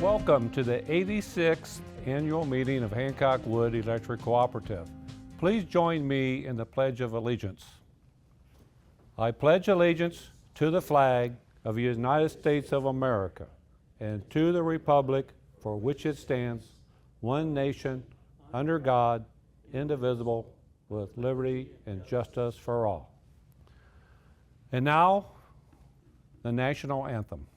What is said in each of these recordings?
Welcome to the 86th Annual Meeting of Hancock-Wood Electric Cooperative. Please join me in the Pledge of Allegiance. I pledge allegiance to the flag of the United States of America and to the republic for which it stands, one nation, under God, indivisible, with liberty and justice for all. And now, the national anthem.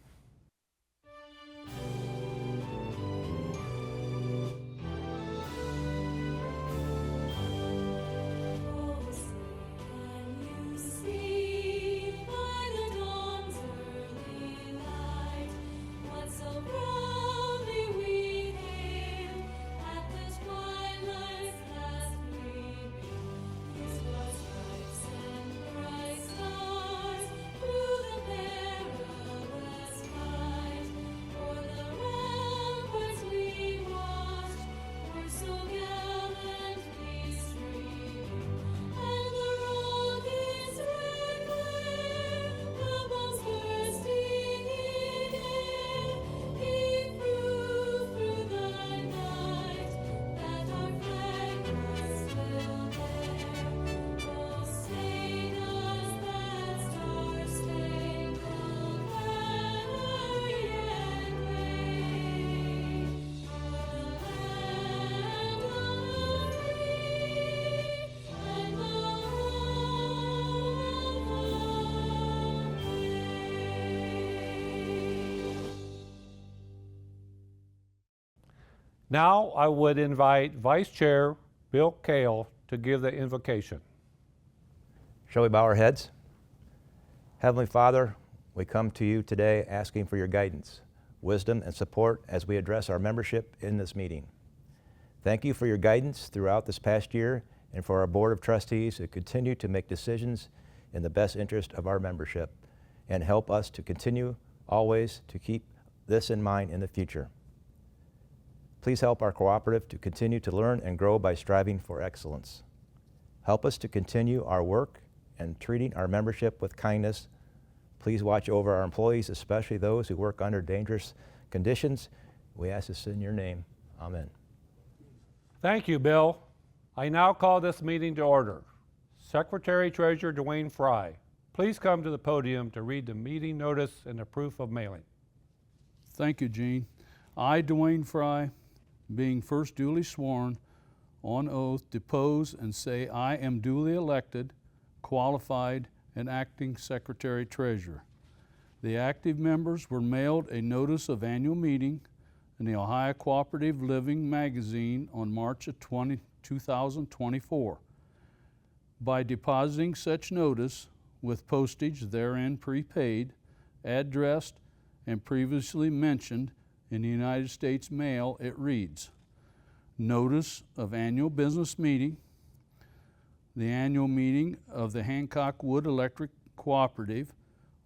Now I would invite Vice Chair Bill Kale to give the invocation. Shall we bow our heads? Heavenly Father, we come to you today asking for your guidance, wisdom, and support as we address our membership in this meeting. Thank you for your guidance throughout this past year and for our Board of Trustees who continue to make decisions in the best interest of our membership and help us to continue always to keep this in mind in the future. Please help our cooperative to continue to learn and grow by striving for excellence. Help us to continue our work and treating our membership with kindness. Please watch over our employees, especially those who work under dangerous conditions. We ask this in your name. Amen. Thank you, Bill. I now call this meeting to order. Secretary Treasurer Dwayne Fry, please come to the podium to read the meeting notice and the proof of mailing. Thank you, Gene. I, Dwayne Fry, being first duly sworn on oath, depose and say I am duly elected, qualified, and acting Secretary Treasurer. The active members were mailed a notice of annual meeting in the Ohio Cooperative Living magazine on March 20, 2024. By depositing such notice with postage therein prepaid, addressed, and previously mentioned in the United States Mail, it reads, Notice of Annual Business Meeting. The annual meeting of the Hancock-Wood Electric Cooperative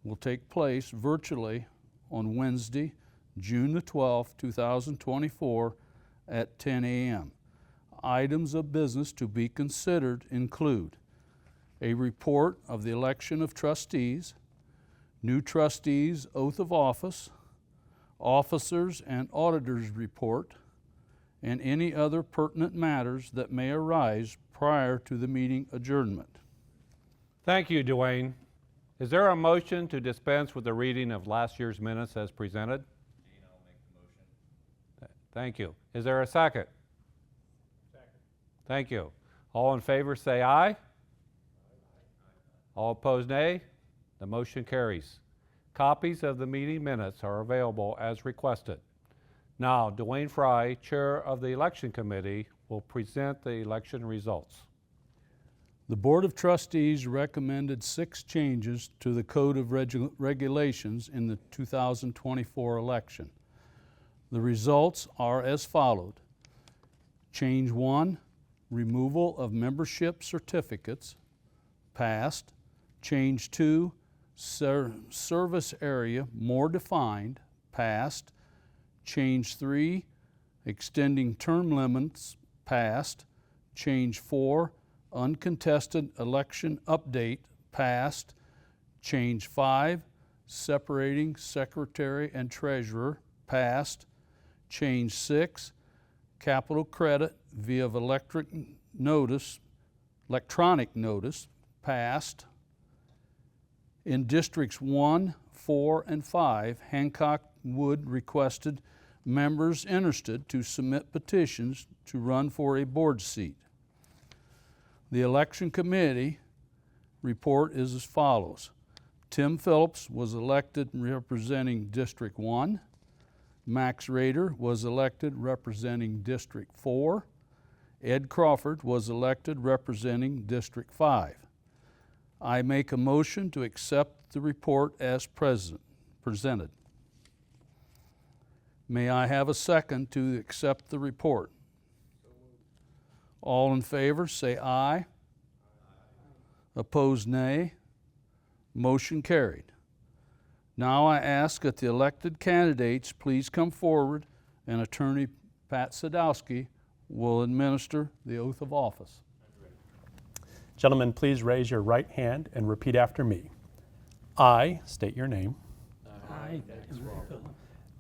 will take place virtually on Wednesday, June the 12th, 2024 at 10 a.m. Items of business to be considered include a report of the election of trustees, new trustees' oath of office, officers' and auditors' report, and any other pertinent matters that may arise prior to the meeting adjournment. Thank you, Dwayne. Is there a motion to dispense with the reading of last year's minutes as presented? Dean, I'll make the motion. Thank you. Is there a second? Second. Thank you. All in favor say aye. Aye. All opposed nay. The motion carries. Copies of the meeting minutes are available as requested. Now, Dwayne Fry, Chair of the Election Committee, will present the election results. The Board of Trustees recommended 6 changes to the Code of Regulations in the 2024 election. The results are as followed. Change 1, removal of membership certificates, passed. Change 2, service area more defined, passed. Change 3, extending term limits, passed. Change 4, uncontested election update, passed. Change 5, separating secretary and treasurer, passed. Change 6, capital credit via electronic notice, passed. In Districts 1, 4, and 5, Hancock-Wood requested members interested to submit petitions to run for a board seat. The election committee report is as follows. Tim Phillips was elected representing District 1. Max Rader was elected representing District 4. Ed Crawford was elected representing District 5. I make a motion to accept the report as presented. May I have a second to accept the report? All in favor, say aye. Opposed, nay. Motion carried. Now I ask that the elected candidates please come forward, and Attorney Pat Sadowski will administer the oath of office. Gentlemen, please raise your right hand and repeat after me. I state your name. I, Tim Phillips,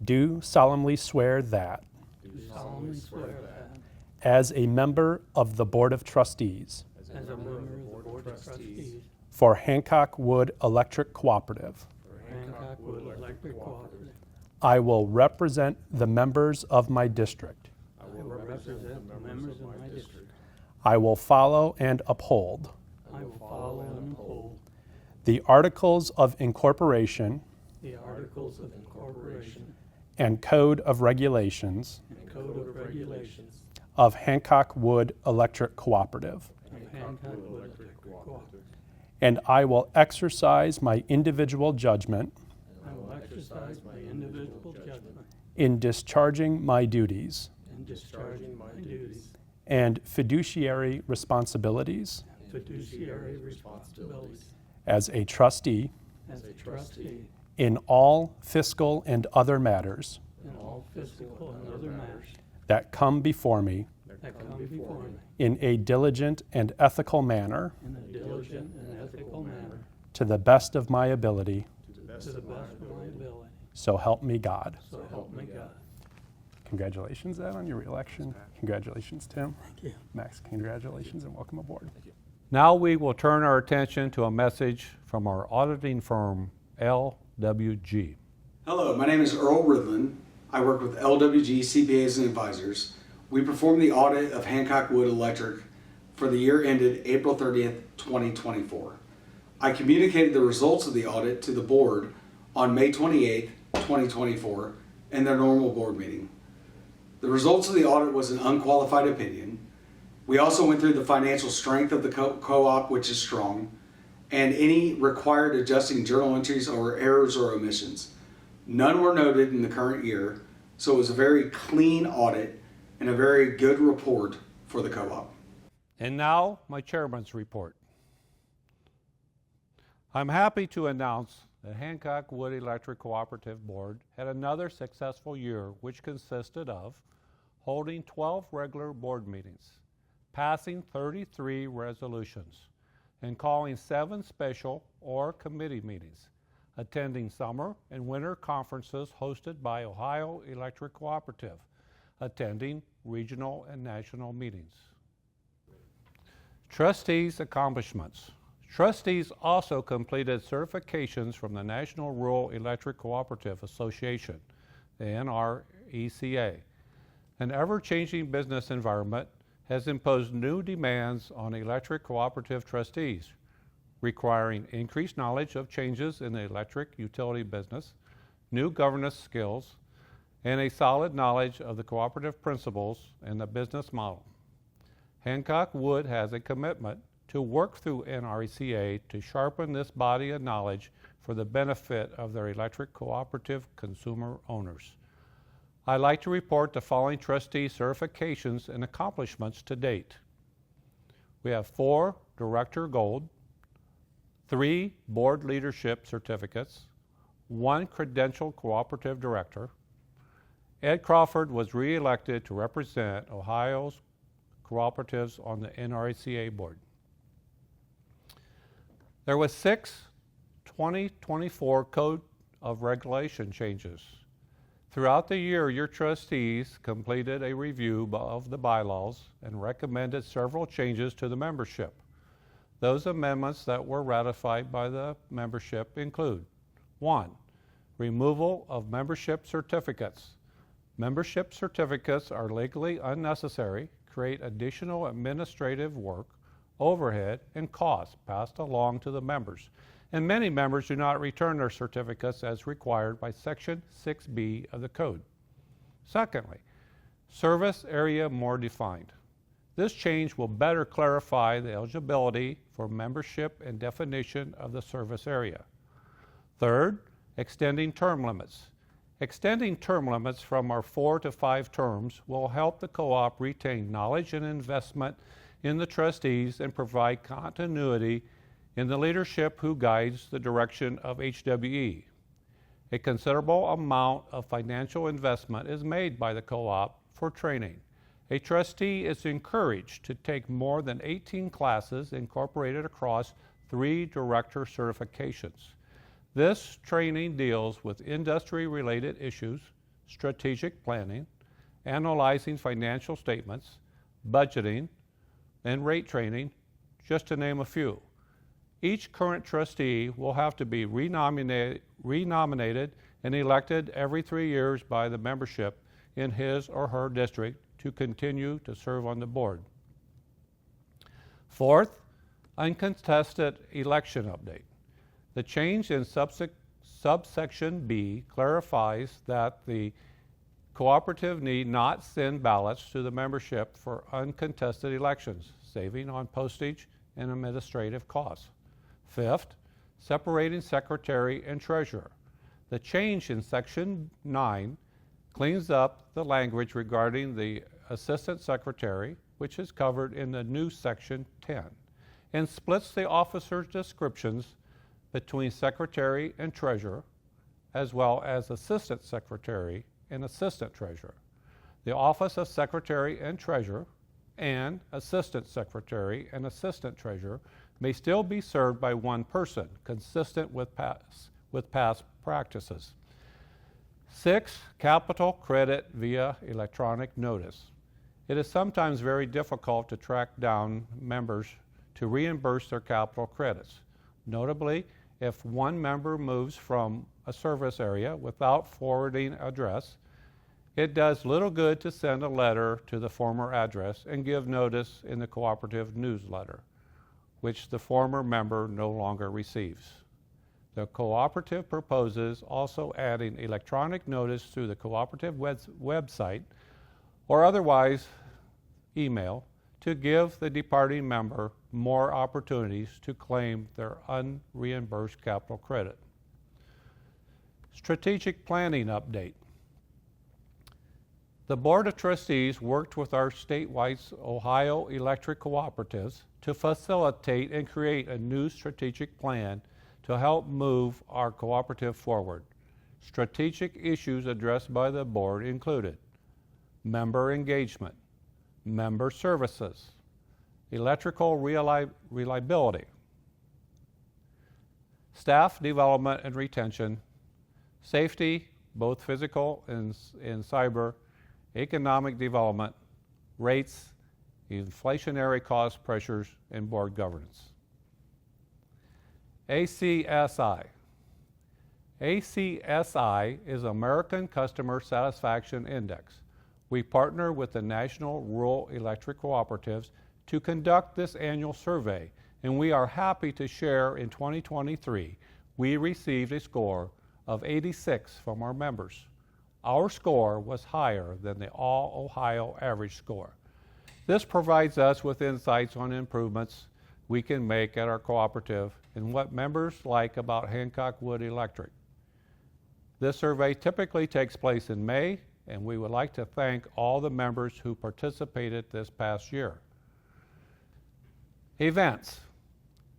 Do solemnly swear that do solemnly swear that, as a member of the Board of Trustees as a member of the Board of Trustees for Hancock-Wood Electric Cooperative, for Hancock-Wood Electric Cooperative, I will represent the members of my district. I will represent the members of my district. I will follow and uphold I will follow and uphold the Articles of Incorporation the Articles of Incorporation and Code of Regulations and Code of Regulations of Hancock-Wood Electric Cooperative, of Hancock-Wood Electric Cooperative. and I will exercise my individual judgment I will exercise my individual judgment in discharging my duties in discharging my duties and fiduciary responsibilities and fiduciary responsibilities as a trustee as a trustee in all fiscal and other matters in all fiscal and other matters that come before me that come before me in a diligent and ethical manner in a diligent and ethical manner to the best of my ability, to the best of my ability. so help me God. So help me God. Congratulations, Ed, on your reelection. Congratulations, Tim. Thank you. Max, congratulations and welcome aboard. Now we will turn our attention to a message from our auditing firm, LWG. Hello, my name is Earl Ridlin. I work with LWG CPAs and Advisors. We performed the audit of Hancock-Wood Electric for the year ended April 30th, 2024. I communicated the results of the audit to the board on May 28th, 2024 in their normal board meeting. The results of the audit was an unqualified opinion. We also went through the financial strength of the co-op, which is strong, and any required adjusting journal entries or errors or omissions. None were noted in the current year, so it was a very clean audit and a very good report for the co-op. And now, my chairman's report. I'm happy to announce the Hancock-Wood Electric Cooperative Board had another successful year, which consisted of holding 12 regular board meetings, passing 33 resolutions, and calling 7 special or committee meetings, attending summer and winter conferences hosted by Ohio Electric Cooperative, attending regional and national meetings. Trustees' accomplishments. Trustees also completed certifications from the National Rural Electric Cooperative Association, the NRECA. An ever-changing business environment has imposed new demands on electric cooperative trustees, requiring increased knowledge of changes in the electric utility business, new governance skills, and a solid knowledge of the cooperative principles and the business model. Hancock-Wood has a commitment to work through NRECA to sharpen this body of knowledge for the benefit of their electric cooperative consumer owners. I'd like to report the following trustee certifications and accomplishments to date. We have 4 Director Gold, 3 Board Leadership Certificates, 1 Credential Cooperative Director. Ed Crawford was re-elected to represent Ohio's cooperatives on the NRECA board. There was 6 2024 Code of Regulation changes. Throughout the year, your trustees completed a review of the bylaws and recommended several changes to the membership. Those amendments that were ratified by the membership include: 1. Removal of membership certificates. Membership certificates are legally unnecessary, create additional administrative work, overhead, and costs passed along to the members, and many members do not return their certificates as required by Section 6B of the Code. Secondly, service area more defined. This change will better clarify the eligibility for membership and definition of the service area. Third, extending term limits. Extending term limits from our 4 to 5 terms will help the co-op retain knowledge and investment in the trustees and provide continuity in the leadership who guides the direction of HWE. A considerable amount of financial investment is made by the co-op for training. A trustee is encouraged to take more than 18 classes incorporated across 3 director certifications. This training deals with industry-related issues, strategic planning, analyzing financial statements, budgeting, and rate training, just to name a few. Each current trustee will have to be renominated and elected every 3 years by the membership in his or her district to continue to serve on the board. Fourth, uncontested election update. The change in subsection B clarifies that the cooperative need not send ballots to the membership for uncontested elections, saving on postage and administrative costs. Fifth, separating secretary and treasurer. The change in section 9 cleans up the language regarding the assistant secretary, which is covered in the new section 10, and splits the officer's descriptions between secretary and treasurer, as well as assistant secretary and assistant treasurer. The office of secretary and treasurer and assistant secretary and assistant treasurer may still be served by one person, consistent with past practices. 6, capital credit via electronic notice. It is sometimes very difficult to track down members to reimburse their capital credits. Notably, if one member moves from a service area without forwarding address, it does little good to send a letter to the former address and give notice in the cooperative newsletter, which the former member no longer receives. The cooperative proposes also adding electronic notice through the cooperative website or otherwise email to give the departing member more opportunities to claim their unreimbursed capital credit. Strategic planning update. The Board of Trustees worked with our statewide Ohio electric cooperatives to facilitate and create a new strategic plan to help move our cooperative forward. Strategic issues addressed by the board included member engagement, member services, electrical reliability, staff development and retention, safety, both physical and cyber, economic development, rates, inflationary cost pressures, and board governance. ACSI. ACSI is American Customer Satisfaction Index. We partner with the National Rural Electric Cooperatives to conduct this annual survey, and we are happy to share in 2023 we received a score of 86 from our members. Our score was higher than the all-Ohio average score. This provides us with insights on improvements we can make at our cooperative and what members like about Hancock-Wood Electric. This survey typically takes place in May, and we would like to thank all the members who participated this past year. Events.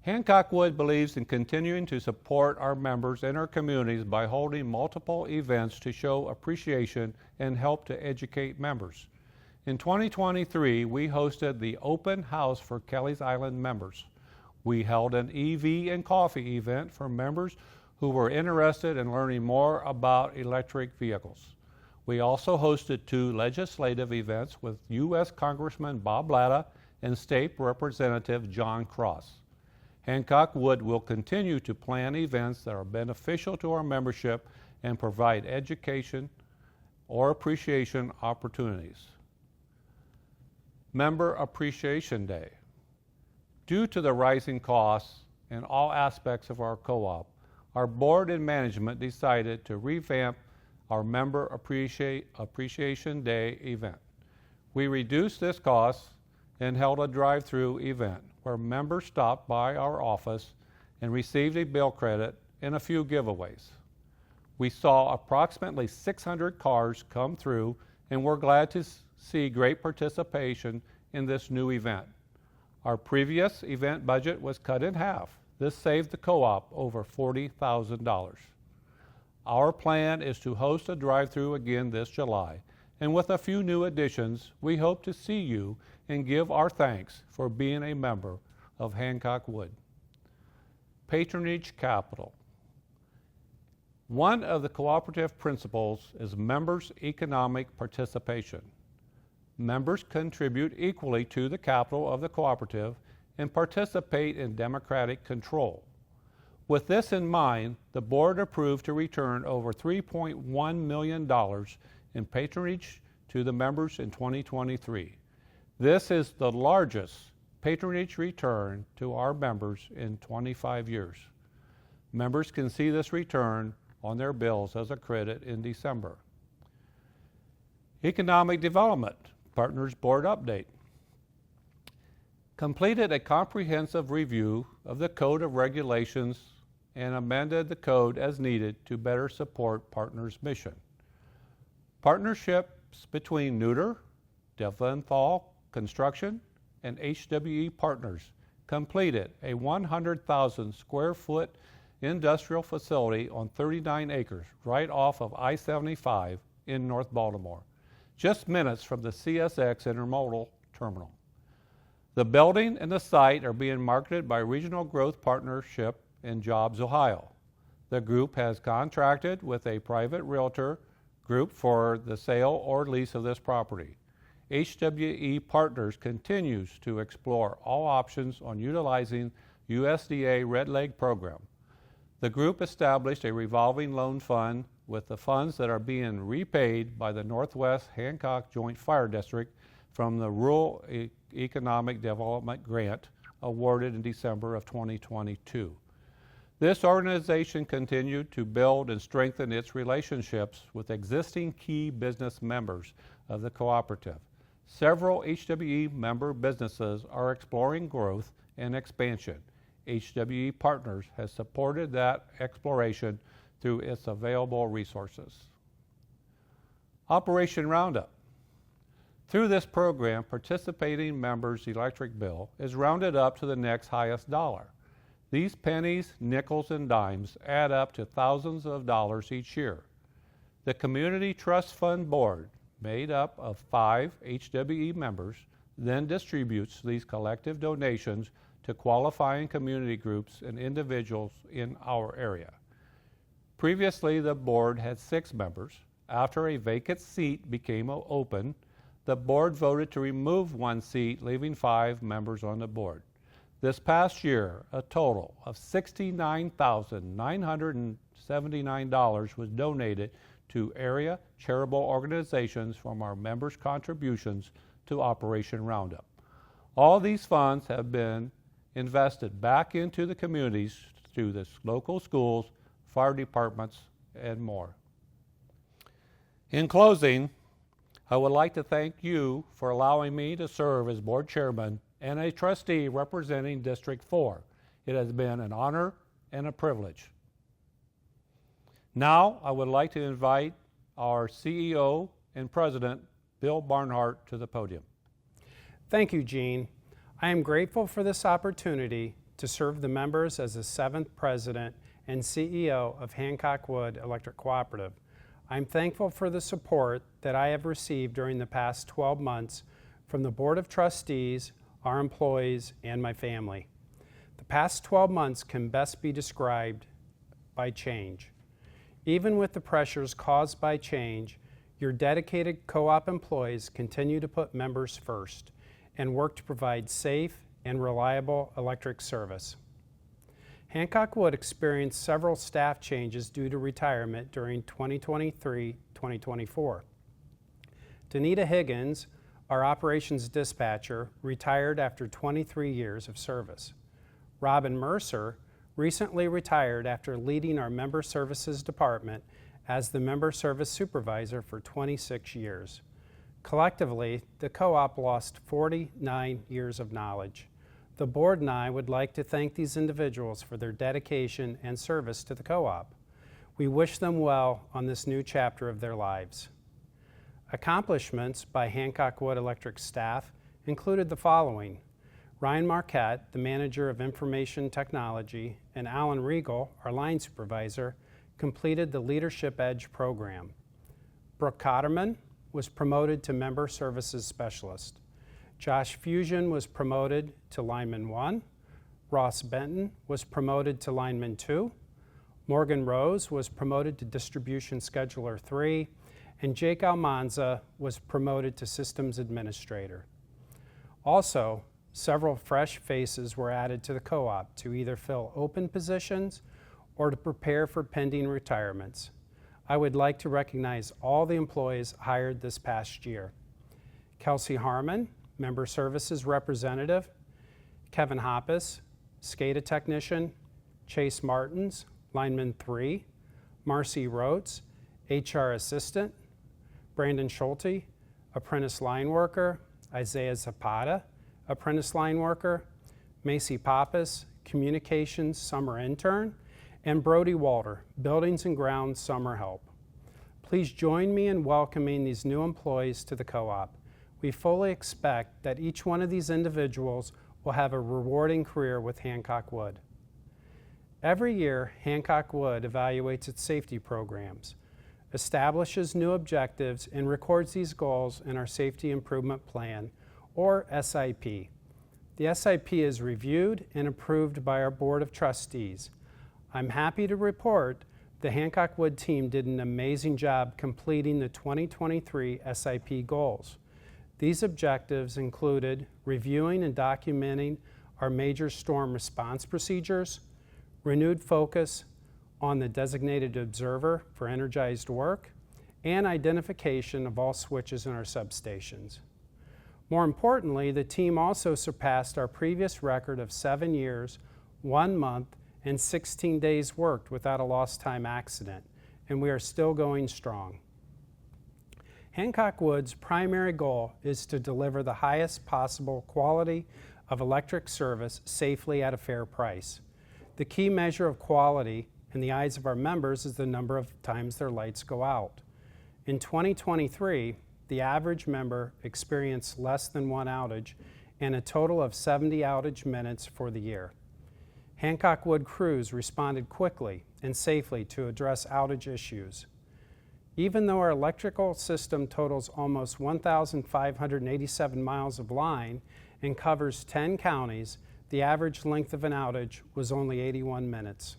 Hancock-Wood believes in continuing to support our members and our communities by holding multiple events to show appreciation and help to educate members. In 2023, we hosted the Open House for Kelly's Island members. We held an EV and coffee event for members who were interested in learning more about electric vehicles. We also hosted 2 legislative events with U.S. Congressman Bob Latta and State Representative John Cross. Hancock-Wood will continue to plan events that are beneficial to our membership and provide education or appreciation opportunities. Member Appreciation Day. Due to the rising costs in all aspects of our co-op, our board and management decided to revamp our Member Appreciation Day event. We reduced this cost and held a drive-through event where members stopped by our office and received a bill credit and a few giveaways. We saw approximately 600 cars come through, and we're glad to see great participation in this new event. Our previous event budget was cut in half. This saved the co-op over $40,000. Our plan is to host a drive-through again this July, and with a few new additions, we hope to see you and give our thanks for being a member of Hancock-Wood. Patronage Capital. One of the cooperative principles is members' economic participation. Members contribute equally to the capital of the cooperative and participate in democratic control. With this in mind, the board approved to return over $3.1 million in patronage to the members in 2023. This is the largest patronage return to our members in 25 years. Members can see this return on their bills as a credit in December. Economic Development Partners Board Update. Completed a comprehensive review of the Code of Regulations and amended the code as needed to better support Partners' mission. Partnerships between Neuter, Devlenthal Construction, and HWE Partners completed a 100,000 square foot industrial facility on 39 acres right off of I-75 in North Baltimore, just minutes from the CSX Intermodal Terminal. The building and the site are being marketed by Regional Growth Partnership and Jobs Ohio. The group has contracted with a private realtor group for the sale or lease of this property. HWE Partners continues to explore all options on utilizing USDA Red Leg program. The group established a revolving loan fund with the funds that are being repaid by the Northwest Hancock Joint Fire District from the Rural Economic Development Grant awarded in December of 2022. This organization continued to build and strengthen its relationships with existing key business members of the cooperative. Several HWE member businesses are exploring growth and expansion. HWE Partners has supported that exploration through its available resources. Operation Roundup. Through this program, participating members' electric bill is rounded up to the next highest dollar. These pennies, nickels, and dimes add up to thousands of dollars each year. The Community Trust Fund Board, made up of 5 HWE members, then distributes these collective donations to qualifying community groups and individuals in our area. Previously, the board had 6 members. After a vacant seat became open, the board voted to remove 1 seat, leaving 5 members on the board. This past year, a total of $69,979 was donated to area charitable organizations from our members' contributions to Operation Roundup. All these funds have been invested back into the communities through the local schools, fire departments, and more. In closing, I would like to thank you for allowing me to serve as board chairman and a trustee representing District 4. It has been an honor and a privilege. Now, I would like to invite our CEO and President, Bill Barnhart, to the podium. Thank you, Gene. I am grateful for this opportunity to serve the members as the 7th President and CEO of Hancock-Wood Electric Cooperative. I'm thankful for the support that I have received during the past 12 months from the Board of Trustees, our employees, and my family. The past 12 months can best be described by change. Even with the pressures caused by change, Your dedicated co-op employees continue to put members first and work to provide safe and reliable electric service. Hancock-Wood experienced several staff changes due to retirement during 2023-2024. Danita Higgins, our operations dispatcher, retired after 23 years of service. Robin Mercer recently retired after leading our member services department as the member service supervisor for 26 years. Collectively, the co-op lost 49 years of knowledge. The board and I would like to thank these individuals for their dedication and service to the co-op. We wish them well on this new chapter of their lives. Accomplishments by Hancock-Wood Electric staff included the following: Ryan Marquette, the manager of information technology, and Alan Regal, our line supervisor, completed the Leadership Edge program. Brooke Cotterman was promoted to member services specialist. Josh Fusion was promoted to lineman 1. Ross Benton was promoted to lineman 2. Morgan Rose was promoted to distribution scheduler 3. And Jake Almanza was promoted to systems administrator. Also, several fresh faces were added to the co-op to either fill open positions or to prepare for pending retirements. I would like to recognize all the employees hired this past year. Kelsey Harmon, member services representative. Kevin Hoppus, SCADA technician. Chase Martins, lineman 3. Marcy Rotes, HR assistant. Brandon Schulte, apprentice line worker. Isaiah Zapata, apprentice line worker. Macy Pappas, communications summer intern. And Brody Walter, buildings and grounds summer help. Please join me in welcoming these new employees to the co-op. We fully expect that each one of these individuals will have a rewarding career with Hancock-Wood. Every year, Hancock-Wood evaluates its safety programs, establishes new objectives, and records these goals in our Safety Improvement Plan, or SIP. The SIP is reviewed and approved by our Board of Trustees. I'm happy to report the Hancock-Wood team did an amazing job completing the 2023 SIP goals. These objectives included reviewing and documenting our major storm response procedures, renewed focus on the designated observer for energized work, and identification of all switches in our substations. More importantly, the team also surpassed our previous record of 7 years, 1 month, and 16 days worked without a lost time accident, and we are still going strong. Hancock-Wood's primary goal is to deliver the highest possible quality of electric service safely at a fair price. The key measure of quality in the eyes of our members is the number of times their lights go out. In 2023, the average member experienced less than 1 outage and a total of 70 outage minutes for the year. Hancock-Wood crews responded quickly and safely to address outage issues. Even though our electrical system totals almost 1,587 miles of line and covers 10 counties, the average length of an outage was only 81 minutes.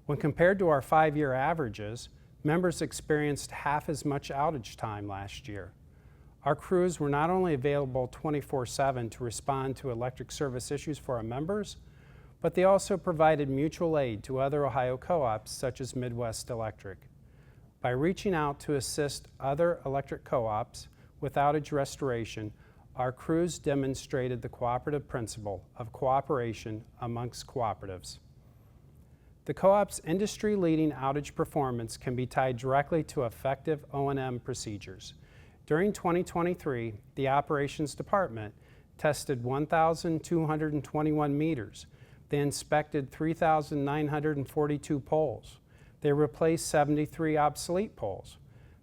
When compared to our 5-year averages, members experienced half as much outage time last year. Our crews were not only available 24/7 to respond to electric service issues for our members, but they also provided mutual aid to other Ohio co-ops such as Midwest Electric. By reaching out to assist other electric co-ops with outage restoration, our crews demonstrated the cooperative principle of cooperation amongst cooperatives. The co-op's industry-leading outage performance can be tied directly to effective O&M procedures. During 2023, the Operations Department tested 1,221 meters. They inspected 3,942 poles. They replaced 73 obsolete poles.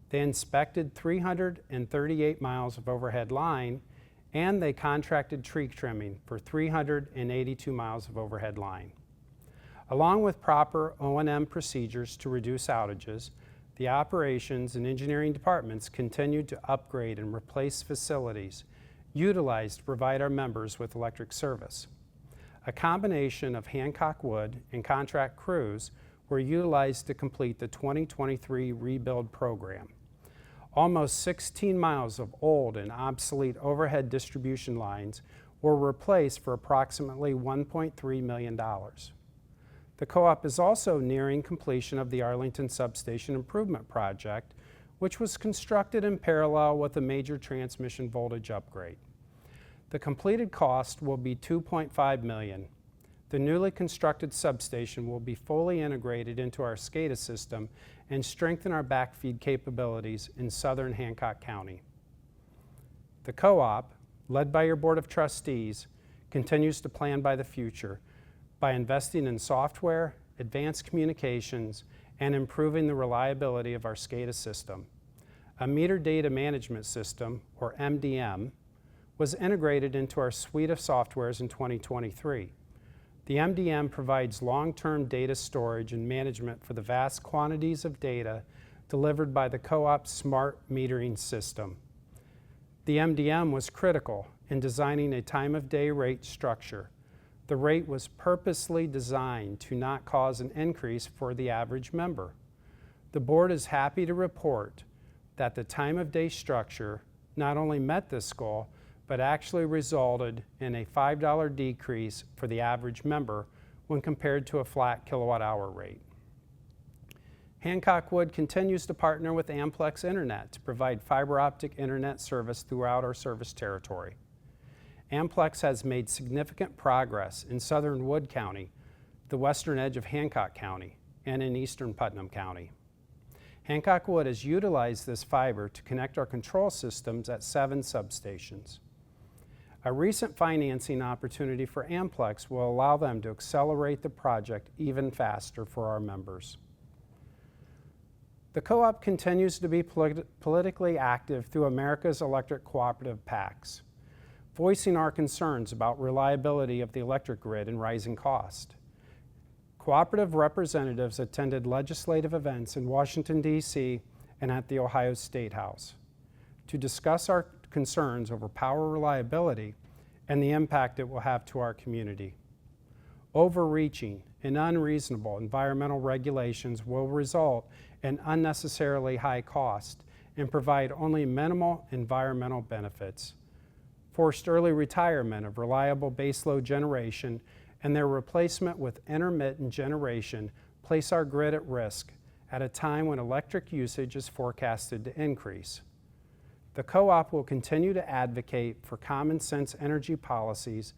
They inspected 338 miles of overhead line, and they contracted tree trimming for 382 miles of overhead line. Along with proper O&M procedures to reduce outages, the operations and engineering departments continued to upgrade and replace facilities utilized to provide our members with electric service. A combination of Hancock-Wood and contract crews were utilized to complete the 2023 rebuild program. Almost 16 miles of old and obsolete overhead distribution lines were replaced for approximately $1.3 million. The co-op is also nearing completion of the Arlington Substation Improvement Project, which was constructed in parallel with a major transmission voltage upgrade. The completed cost will be $2.5 million. The newly constructed substation will be fully integrated into our SCADA system and strengthen our backfeed capabilities in southern Hancock County. The co-op, led by your Board of Trustees, continues to plan by the future by investing in software, advanced communications, and improving the reliability of our SCADA system. A meter data management system, or MDM, was integrated into our suite of softwares in 2023. The MDM provides long-term data storage and management for the vast quantities of data delivered by the co-op's smart metering system. The MDM was critical in designing a time-of-day rate structure. The rate was purposely designed to not cause an increase for the average member. The board is happy to report that the time-of-day structure not only met this goal, but actually resulted in a $5 decrease for the average member when compared to a flat kilowatt-hour rate. Hancock-Wood continues to partner with Amplex Internet to provide fiber optic internet service throughout our service territory. Amplex has made significant progress in southern Wood County, the western edge of Hancock County, and in eastern Putnam County. Hancock-Wood has utilized this fiber to connect our control systems at 7 substations. A recent financing opportunity for Amplex will allow them to accelerate the project even faster for our members. The co-op continues to be politically active through America's Electric Cooperative PACs, voicing our concerns about reliability of the electric grid and rising cost. Cooperative representatives attended legislative events in Washington, D.C. and at the Ohio State House to discuss our concerns over power reliability and the impact it will have to our community. Overreaching and unreasonable environmental regulations will result in unnecessarily high cost and provide only minimal environmental benefits. Forced early retirement of reliable baseload generation and their replacement with intermittent generation place our grid at risk at a time when electric usage is forecasted to increase. The co-op will continue to advocate for common sense energy policies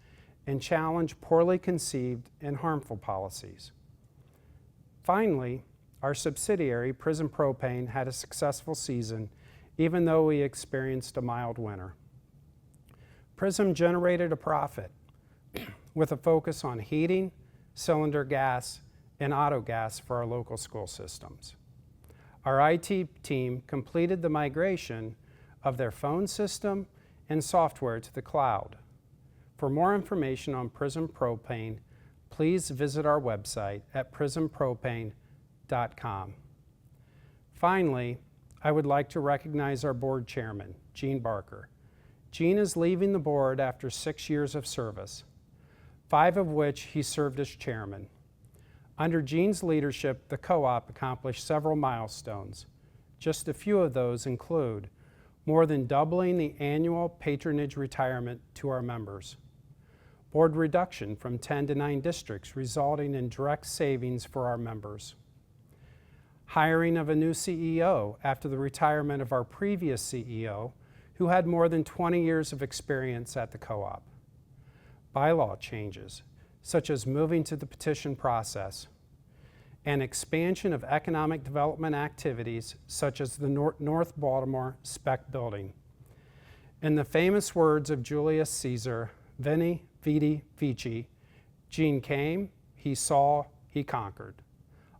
and challenge poorly conceived and harmful policies. Finally, our subsidiary, Prism Propane, had a successful season, even though we experienced a mild winter. Prism generated a profit with a focus on heating, cylinder gas, and auto gas for our local school systems. Our IT team completed the migration of their phone system and software to the cloud. For more information on Prism Propane, please visit our website at prismpropane.com. Finally, I would like to recognize our board chairman, Gene Barker. Gene is leaving the board after 6 years of service, 5 of which he served as chairman. Under Gene's leadership, the co-op accomplished several milestones. Just a few of those include more than doubling the annual patronage retirement to our members, board reduction from 10 to 9 districts, resulting in direct savings for our members, hiring of a new CEO after the retirement of our previous CEO, who had more than 20 years of experience at the co-op, bylaw changes, such as moving to the petition process, and expansion of economic development activities such as the North Baltimore Spec Building. In the famous words of Julius Caesar, Veni, Vidi, Vici, Gene came, he saw, he conquered.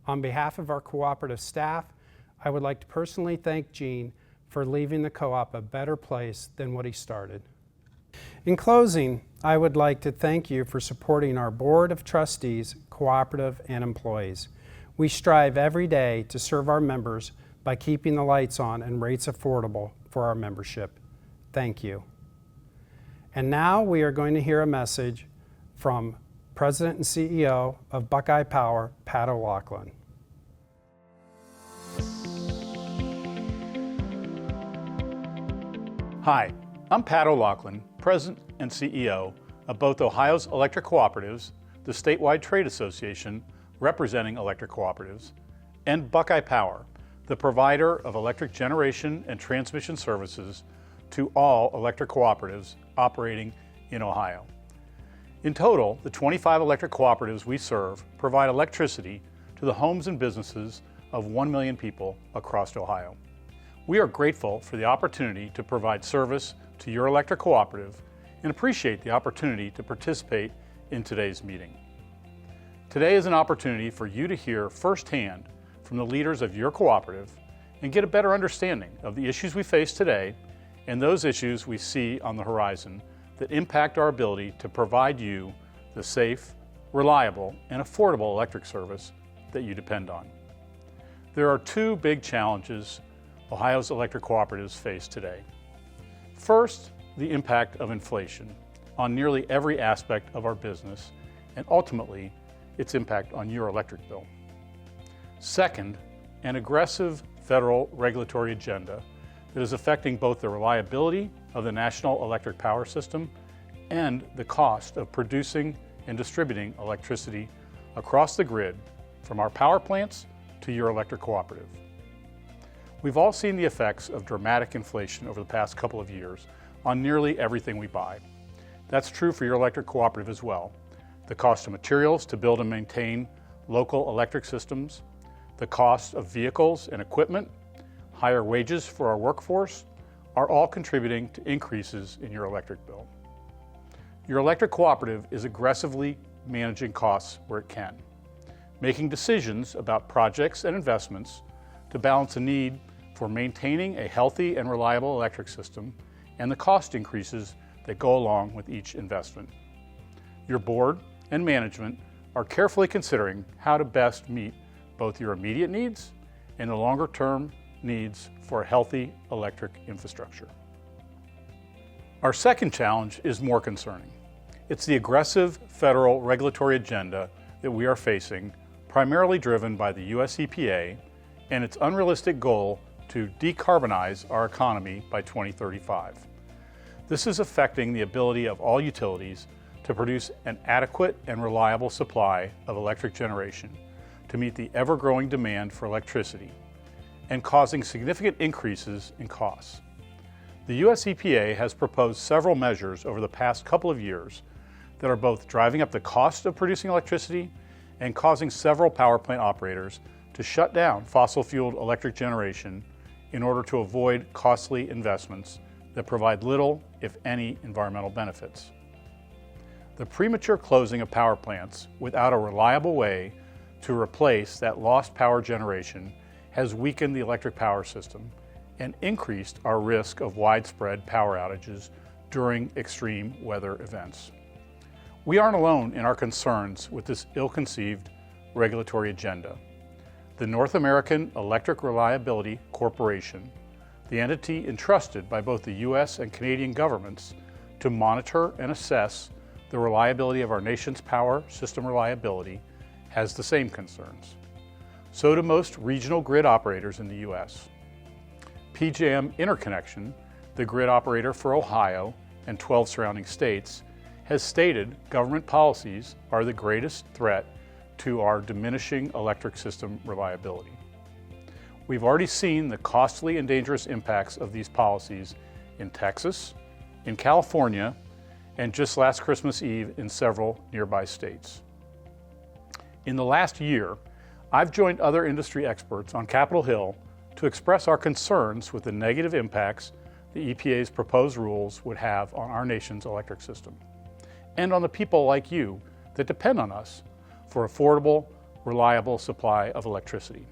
On behalf of our cooperative staff, I would like to personally thank Gene for leaving the co-op a better place than what he started. In closing, I would like to thank you for supporting our Board of Trustees, cooperative, and employees. We strive every day to serve our members by keeping the lights on and rates affordable for our membership. Thank you. And now we are going to hear a message from President and CEO of Buckeye Power, Pat O'Loughlin. Hi, I'm Pat O'Loughlin, President and CEO of both Ohio's Electric Cooperatives, the statewide trade association representing electric cooperatives, and Buckeye Power, the provider of electric generation and transmission services to all electric cooperatives operating in Ohio. In total, the 25 electric cooperatives we serve provide electricity to the homes and businesses of 1 million people across Ohio. We are grateful for the opportunity to provide service to your electric cooperative and appreciate the opportunity to participate in today's meeting. Today is an opportunity for you to hear firsthand from the leaders of your cooperative and get a better understanding of the issues we face today and those issues we see on the horizon that impact our ability to provide you the safe, reliable, and affordable electric service that you depend on. There are two big challenges Ohio's electric cooperatives face today. First, the impact of inflation on nearly every aspect of our business and ultimately its impact on your electric bill. Second, an aggressive federal regulatory agenda that is affecting both the reliability of the national electric power system and the cost of producing and distributing electricity across the grid from our power plants to your electric cooperative. We've all seen the effects of dramatic inflation over the past couple of years on nearly everything we buy. That's true for your electric cooperative as well. The cost of materials to build and maintain local electric systems, the cost of vehicles and equipment, higher wages for our workforce are all contributing to increases in your electric bill. Your electric cooperative is aggressively managing costs where it can, making decisions about projects and investments to balance the need for maintaining a healthy and reliable electric system and the cost increases that go along with each investment. Your board and management are carefully considering how to best meet both your immediate needs and the longer-term needs for a healthy electric infrastructure. Our second challenge is more concerning. It's the aggressive federal regulatory agenda that we are facing, primarily driven by the US EPA and its unrealistic goal to decarbonize our economy by 2035. This is affecting the ability of all utilities to produce an adequate and reliable supply of electric generation to meet the ever-growing demand for electricity and causing significant increases in costs. The US EPA has proposed several measures over the past couple of years that are both driving up the cost of producing electricity and causing several power plant operators to shut down fossil-fueled electric generation in order to avoid costly investments that provide little, if any, environmental benefits. The premature closing of power plants without a reliable way to replace that lost power generation has weakened the electric power system and increased our risk of widespread power outages during extreme weather events. We aren't alone in our concerns with this ill-conceived regulatory agenda. The North American Electric Reliability Corporation, the entity entrusted by both the US and Canadian governments to monitor and assess the reliability of our nation's power system reliability, has the same concerns. So do most regional grid operators in the US. PJM Interconnection, the grid operator for Ohio and 12 surrounding states, has stated government policies are the greatest threat to our diminishing electric system reliability. We've already seen the costly and dangerous impacts of these policies in Texas, in California, and just last Christmas Eve in several nearby states. In the last year, I've joined other industry experts on Capitol Hill to express our concerns with the negative impacts the EPA's proposed rules would have on our nation's electric system, and on the people like you that depend on us for affordable, reliable supply of electricity.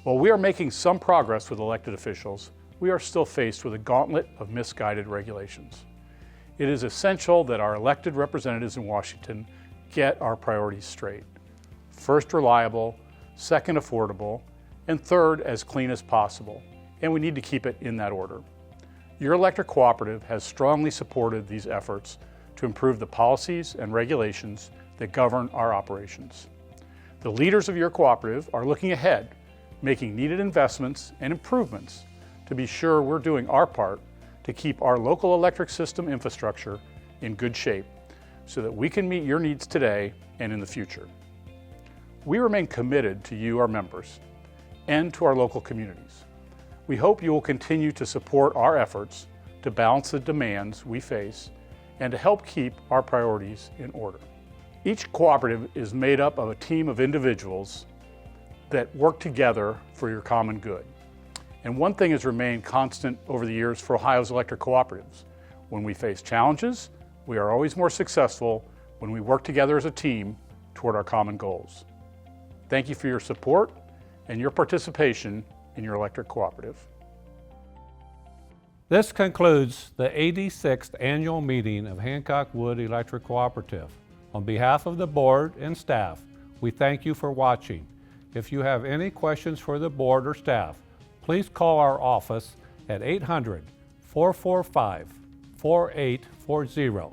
While we are making some progress with elected officials, we are still faced with a gauntlet of misguided regulations. It is essential that our elected representatives in Washington get our priorities straight. First, reliable, second, affordable, and third, as clean as possible, and we need to keep it in that order. Your electric cooperative has strongly supported these efforts to improve the policies and regulations that govern our operations. The leaders of your cooperative are looking ahead, making needed investments and improvements to be sure we're doing our part to keep our local electric system infrastructure in good shape so that we can meet your needs today and in the future. We remain committed to you, our members, and to our local communities. We hope you will continue to support our efforts to balance the demands we face and to help keep our priorities in order. Each cooperative is made up of a team of individuals that work together for your common good. And one thing has remained constant over the years for Ohio's electric cooperatives. When we face challenges, we are always more successful when we work together as a team toward our common goals. Thank you for your support and your participation in your electric cooperative. This concludes the 86th annual meeting of Hancock-Wood Electric Cooperative. On behalf of the board and staff, we thank you for watching. If you have any questions for the board or staff, please call our office at 800-445-4840.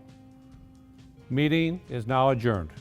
Meeting is now adjourned.